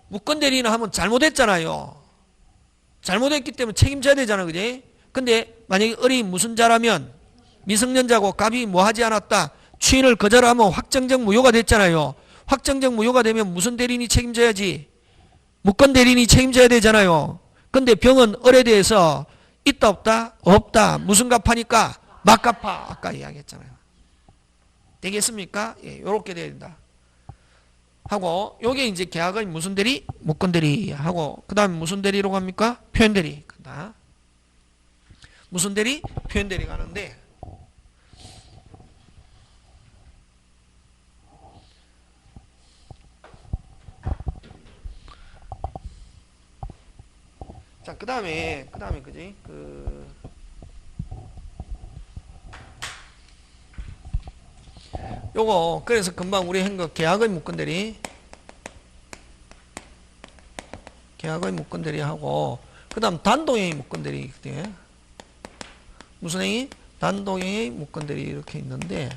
무권 대리인 하면 잘못했잖아요. 잘못했기 때문에 책임져야 되잖아. 그지? 근데 만약에 을이 무슨 자라면 미성년자고 갑이 뭐 하지 않았다. 추인을 거절하면 확정적 무효가 됐잖아요. 확정적 무효가 되면 무슨 대리인이 책임져야지? 무권 대리인이 책임져야 되잖아요. 근데 병은 을에 대해서 있다 없다? 없다. 무슨 갚하니까? 막 갚아. 아까 이야기했잖아요. 되겠습니까? 예, 요렇게 돼야 된다. 하고 요게 이제 계약의 무슨 대리? 무권 대리 하고 그 다음에 무슨 대리로 갑니까? 표현 대리 간다. 무슨 대리? 표현 대리 가는데 자, 그 다음에 그지? 요거 그래서 금방 우리 한 거 계약의 무권 대리 하고 그 다음 단독행위 무권 대리 무슨 행위? 단독행위 무권 대리 이렇게 있는데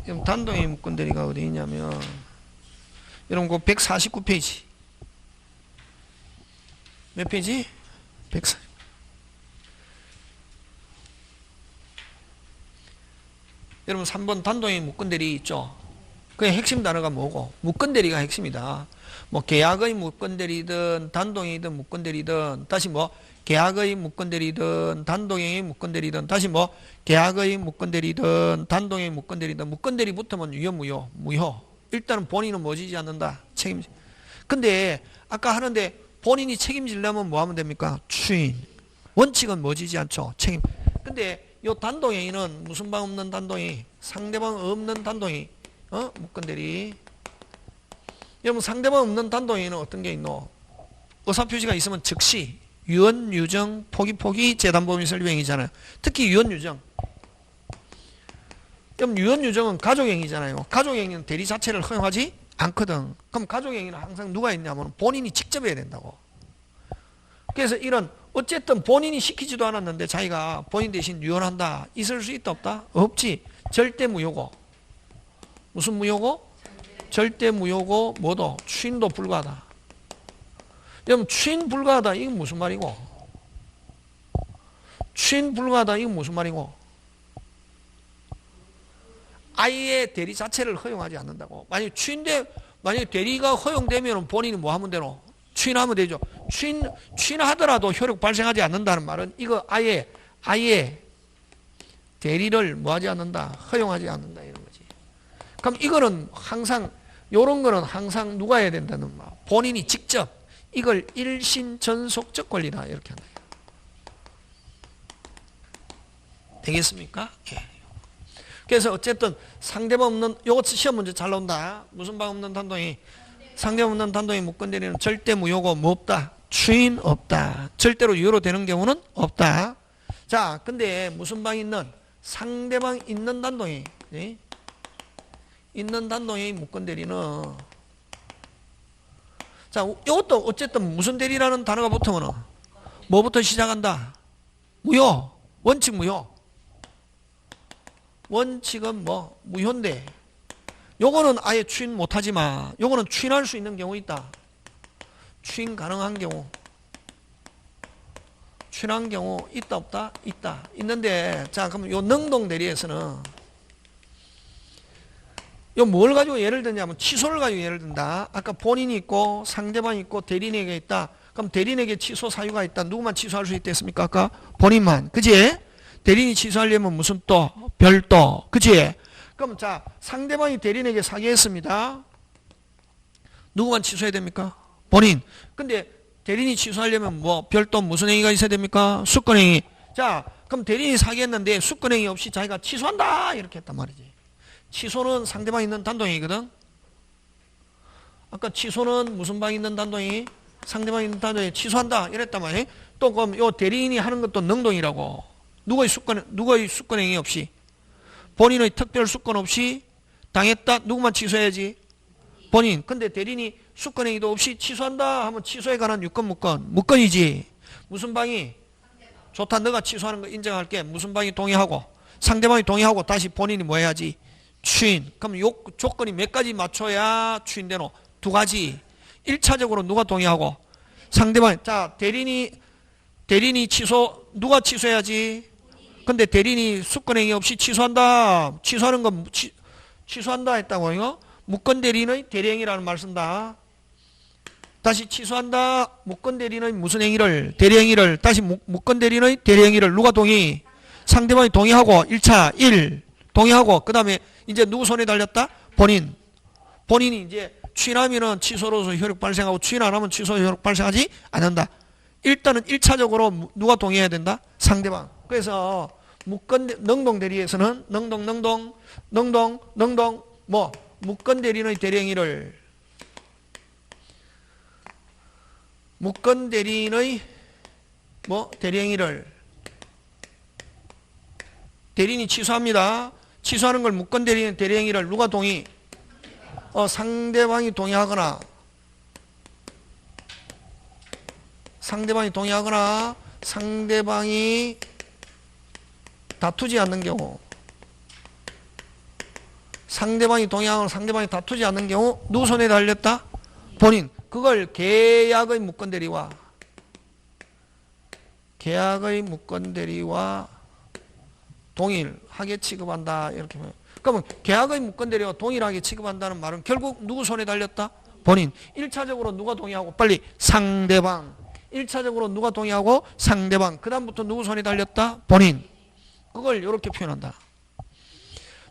지금 단독행위 무권 대리가 어디 있냐면 여러분 그 149페이지 몇 페이지? 140 여러분 3번 단독행위 무권 대리 있죠? 그의 핵심 단어가 뭐고? 무권 대리가 핵심이다. 뭐 계약의 무권 대리든 단독행위든 무권 대리든 다시 뭐 계약의 무권 대리든 단독행위 무권 대리든 다시 뭐 계약의 무권 대리든 단독행위 무권 대리든 무권 대리 붙으면 무효. 일단은 본인은 뭐 지지 않는다. 책임지. 근데 아까 하는데 본인이 책임지려면 뭐 하면 됩니까? 추인. 원칙은 뭐 지지 않죠? 책임. 근데 요 단동행위는 무슨 방 없는 단동행위, 상대방 없는 단동행위, 묶은대리. 여러분 상대방 없는 단동행위는 어떤 게 있노? 의사표시가 있으면 즉시 유언, 유정, 포기, 재단법인 설립행위잖아요. 특히 유언, 유정. 그럼 유언, 유정은 가족행위잖아요. 가족행위는 대리 자체를 허용하지 않거든. 그럼 가족행위는 항상 누가 있냐면 본인이 직접 해야 된다고. 그래서 이런 어쨌든 본인이 시키지도 않았는데 자기가 본인 대신 유언한다. 있을 수 있다 없다? 없지. 절대 무효고. 무슨 무효고? 절대 무효고 뭐도? 추인도 불가하다. 여러분 추인 불가하다 이건 무슨 말이고? 추인 불가하다 이건 무슨 말이고? 아예 대리 자체를 허용하지 않는다고. 만약에 대리가 허용되면 본인이 뭐 하면 되노? 추인하면 되죠. 추인하더라도 효력 발생하지 않는다는 말은 이거 아예 대리를 뭐 하지 않는다? 허용하지 않는다 이런 거지. 그럼 이거는 항상 요런 거는 항상 누가 해야 된다는 말. 본인이 직접 이걸 일심전속적 권리다 이렇게 한다. 되겠습니까? 예. 그래서 어쨌든 상대방 없는 요거 시험 문제 잘 나온다. 무슨 방 없는 단동이 상대방 없는 단동이 묶건대리는 절대 무효고 뭐 없다. 추인 없다. 절대로 유효로 되는 경우는 없다. 자, 근데 무슨 방 있는 상대방 있는 단동이 네? 있는 단동이 묶건대리는 자, 이것도 어쨌든 무슨 대리라는 단어가 붙으면 뭐부터 시작한다? 무효. 원칙 무효. 원칙은 뭐 무효인데 요거는 아예 추인 못하지만 요거는 추인할 수 있는 경우 있다. 추인 가능한 경우. 추인한 경우 있다 없다? 있다. 있는데 자 그럼 요 능동 대리에서는 요 뭘 가지고 예를 드냐면 취소를 가지고 예를 든다. 아까 본인이 있고 상대방이 있고 대리인에게 있다. 그럼 대리인에게 취소 사유가 있다. 누구만 취소할 수 있댔습니까? 아까 본인만. 그치? 대리인이 취소하려면 무슨 또? 별도. 그치? 그럼 자 상대방이 대리인에게 사기했습니다. 누구만 취소해야 됩니까? 본인. 근데 대리인이 취소하려면 뭐 별도 무슨 행위가 있어야 됩니까? 수권행위. 자 그럼 대리인이 사기했는데 수권행위 없이 자기가 취소한다 이렇게 했단 말이지. 취소는 상대방 있는 단동행위거든. 아까 취소는 무슨 방 있는 단동행위? 상대방 있는 단동행위 취소한다 이랬단 말이에요. 또 그럼 요 대리인이 하는 것도 능동이라고. 누구의 수권행위 없이 본인의 특별 수권 없이 당했다. 누구만 취소해야지? 본인. 근데 대리인이 수권행위도 없이 취소한다 하면 취소에 관한 유권 무권이지. 무슨 방이? 좋다. 너가 취소하는 거 인정할게. 무슨 방이 동의하고 상대방이 동의하고 다시 본인이 뭐 해야지? 추인. 그럼 요 조건이 몇 가지 맞춰야 추인되노? 두 가지. 1차적으로 누가 동의하고? 상대방. 자 대리인이 취소 누가 취소해야지? 근데 대리인이 수권행위 없이 취소한다. 취소하는 건 취소한다 했다고 이거? 무권대리인의 대리행위라는 말 쓴다. 다시 취소한다. 무권대리인의 무슨 행위를? 대리행위를. 다시 무권대리인의 대리행위를 누가 동의? 상대방이 동의하고 1차 1 동의하고 그 다음에 이제 누구 손에 달렸다? 본인이 이제 추인하면은 취소로서 효력 발생하고 추인 안 하면 취소 효력 발생하지 않는다. 일단은 1차적으로 누가 동의해야 된다? 상대방. 그래서 능동 대리에서는 능동 뭐 무권 대리인의 대리행위를 무권 대리인의 뭐 대리행위를 대리인이 취소합니다. 취소하는 걸 무권 대리인 대리행위를 누가 동의? 상대방이 동의하거나 상대방이 다투지 않는 경우 상대방이 동의하거나 상대방이 다투지 않는 경우 누구 손에 달렸다? 본인. 그걸 계약의 무권대리와 동일하게 취급한다. 이렇게 보면. 그러면 계약의 무권대리와 동일하게 취급한다는 말은 결국 누구 손에 달렸다? 본인. 1차적으로 누가 동의하고? 빨리 상대방. 1차적으로 누가 동의하고? 상대방. 그 다음부터 누구 손에 달렸다? 본인. 그걸 이렇게 표현한다.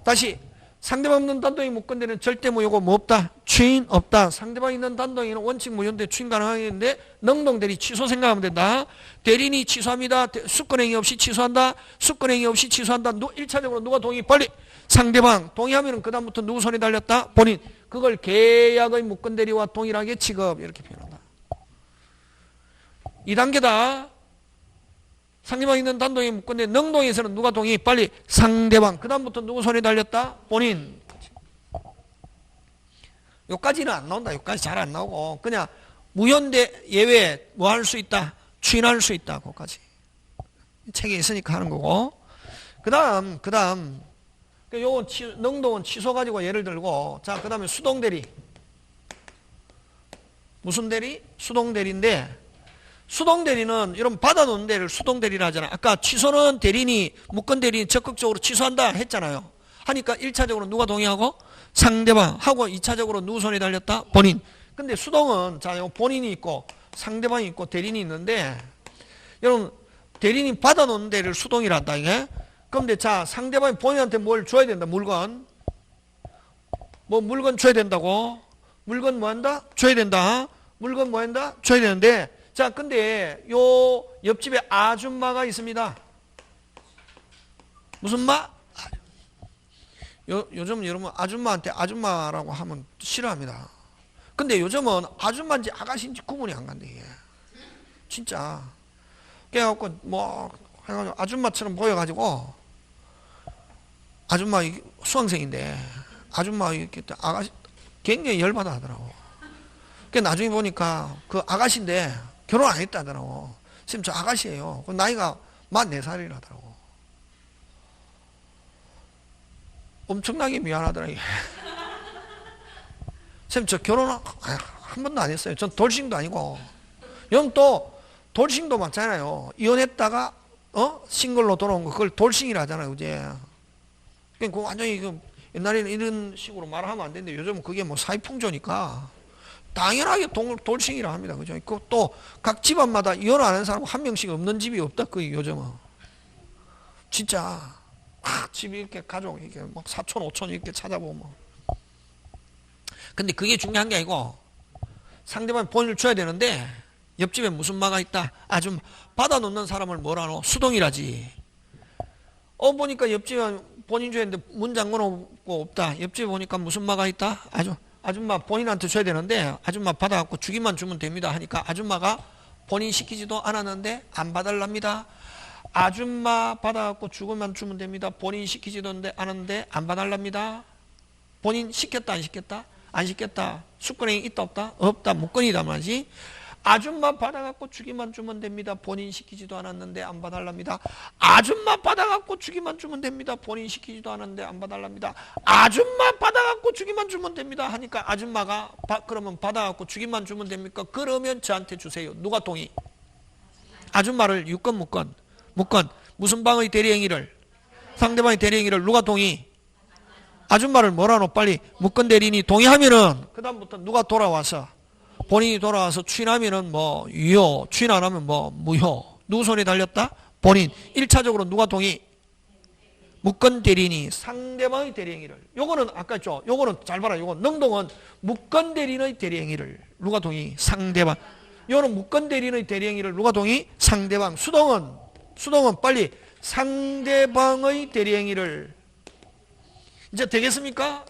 다시 상대방 없는 단동이 묶은 데는 절대 무효고 뭐 없다? 추인 없다. 상대방 있는 단동에는 원칙 무효인데 추인 가능하겠는데 능동 대리 취소 생각하면 된다. 대리인이 취소합니다. 수권행위 없이 취소한다. 수권행위 없이 취소한다. 1차적으로 누가 동의? 빨리 상대방 동의하면 그 다음부터 누구 손에 달렸다? 본인. 그걸 계약의 묶은 대리와 동일하게 취급 이렇게 표현한다. 2단계다. 상대방 있는 단동에 묶은데 능동에서는 누가 동의? 빨리 상대방. 그 다음부터 누구 손에 달렸다? 본인. 여기까지는 안 나온다. 여기까지 잘 안 나오고 그냥 무효인데 예외 뭐 할 수 있다? 추인할 수 있다. 거기까지 책에 있으니까 하는 거고. 그 다음 요건 능동은 취소 가지고 예를 들고 자 그 다음에 수동대리. 무슨 대리? 수동대리인데 수동대리는 이런 받아놓은 데를 수동대리라 하잖아. 아까 취소는 대리인이 묶은 대리인이 적극적으로 취소한다 했잖아요. 하니까 1차적으로 누가 동의하고? 상대방 하고 2차적으로 누구 손에 달렸다? 본인. 근데 수동은 자 본인이 있고 상대방이 있고 대리인이 있는데 여러분 대리인이 받아놓은 데를 수동이라 한다 이게. 그런데 자 상대방이 본인한테 뭘 줘야 된다. 물건 뭐 물건 줘야 된다고. 물건 뭐 한다? 줘야 된다. 물건 뭐 한다? 줘야 되는데 자, 근데 요 옆집에 아줌마가 있습니다. 무슨 마? 요즘 여러분 아줌마한테 아줌마라고 하면 싫어합니다. 근데 요즘은 아줌마인지 아가씨인지 구분이 안 간대 이게. 진짜. 그래갖고 뭐 해가지고 아줌마처럼 보여가지고 아줌마 수강생인데 아줌마 이렇게 아가씨 굉장히 열받아 하더라고. 그 나중에 보니까 그 아가씨인데 결혼 안 했다더라고. 지금 저 아가씨예요. 나이가 44살이라더라고. 엄청나게 미안하더라고요. 지금 저 결혼 한 번도 안 했어요. 전 돌싱도 아니고. 여러분 또 돌싱도 많잖아요. 이혼했다가 싱글로 돌아온 거 그걸 돌싱이라 하잖아요. 그제? 그러니까 완전히 옛날에는 이런 식으로 말하면 안 되는데 요즘은 그게 뭐 사회풍조니까 당연하게 돌싱이라 합니다. 그죠? 또 각 집안마다 이혼 안 하는 사람 한 명씩 없는 집이 없다. 그 요즘은. 진짜. 집이 이렇게 가족, 이렇게 막 사촌, 오촌 이렇게 찾아보면. 근데 그게 중요한 게 아니고 상대방 본인을 줘야 되는데 옆집에 무슨 마가 있다. 아주 받아놓는 사람을 뭐라노? 수동이라지. 보니까 옆집에 본인 줘야 되는데 문 잠궈놓고 없다. 옆집에 보니까 무슨 마가 있다. 아줌마 본인한테 줘야 되는데 아줌마 받아갖고 주기만 주면 됩니다 하니까 아줌마가 본인 시키지도 않았는데 안 받을랍니다. 아줌마 받아갖고 주기만 주면 됩니다. 본인 시키지도 않았는데 안 받을랍니다. 본인 시켰다 안 시켰다? 안 시켰다. 수권행위 있다 없다? 없다. 무건이다 말이지. 아줌마 받아갖고 주기만 주면 됩니다. 본인 시키지도 않았는데 안 봐달랍니다. 아줌마 받아갖고 주기만 주면 됩니다. 본인 시키지도 않았는데 안 봐달랍니다. 아줌마 받아갖고 주기만 주면 됩니다 하니까 아줌마가 그러면 받아갖고 주기만 주면 됩니까? 그러면 저한테 주세요. 누가 동의? 아줌마를 유권 무권? 무권. 무슨 방의 대리행위를? 상대방의 대리행위를 누가 동의? 아줌마를 뭐라노? 빨리 무권 대리인이 동의하면은 그 다음부터 누가 돌아와서 본인이 돌아와서 추인하면은 뭐 유효, 추인 안 하면 뭐 무효. 누구 손에 달렸다? 본인. 1차적으로 누가 동의? 무권 대리인이 상대방의 대리행위를. 요거는 아까 했죠. 요거는 잘 봐라. 요거 능동은 무권 대리인의 대리행위를 누가 동의? 상대방. 요거는 무권 대리인의 대리행위를 누가 동의? 상대방. 수동은 빨리 상대방의 대리행위를. 이제 되겠습니까?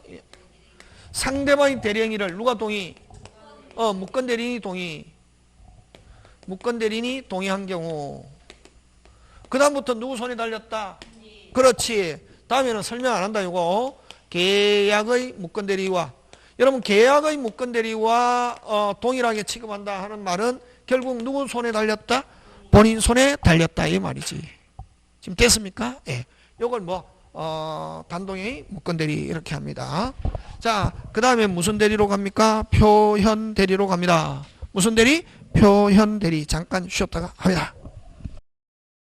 상대방의 대리행위를 누가 동의? 무권 대리인이 동의. 무권 대리인이 동의한 경우. 그 다음부터 누구 손에 달렸다? 그렇지. 다음에는 설명 안 한다. 이거 계약의 무권 대리와 여러분 계약의 무권 대리와 동일하게 취급한다 하는 말은 결국 누구 손에 달렸다? 본인 손에 달렸다 이 말이지. 지금 됐습니까? 예. 이걸 단동의 무권 대리 이렇게 합니다. 자, 그 다음에 무슨 대리로 갑니까? 표현 대리로 갑니다. 무슨 대리? 표현 대리. 잠깐 쉬었다가 합니다.